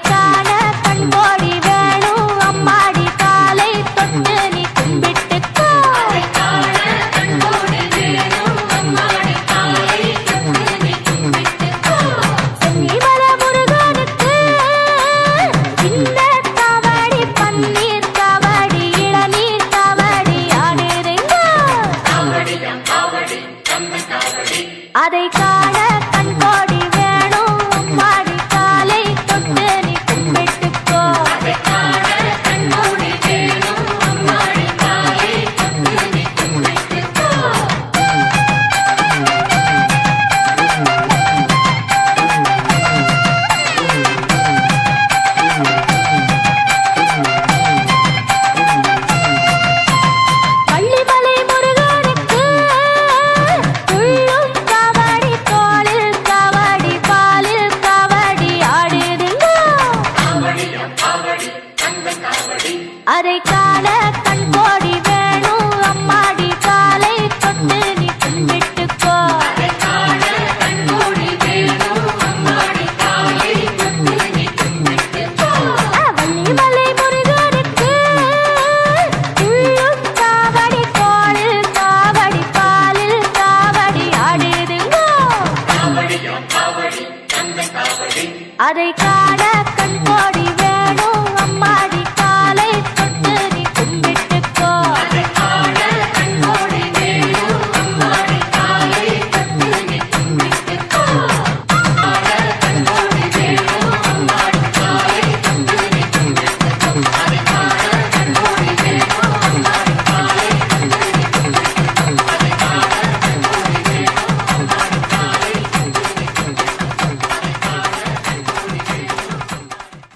காண கண்கோடி வேணும் அம்மாடி காலை தொட்டு நீ கும்பிட்டுக்கோ சென்னிமல முருகனுக்கு இந்த காவடி பன்னீர் காவடி இளநீர் காவடி ஆடுதுங்க அதை காண கண்கோடி வேணும் அம்மாடி காலை தொட்டு நீ கும்பிட்டுக்கோ பள்ளிமலை முருகனுக்கு உள்ளும் காவடி தோளில் காவடி பாலில் காவடி ஆடுதுங்க அதை காண கண்கோடி வேணும் அம்மாடி காலை தொட்டு நீ கும்பிட்டுக்கோ வள்ளிமலை முருகனுக்கு உள்ளும் காவடி தோளில் காவடி பாலில் காவடி ஆடுதுங்க அதை காண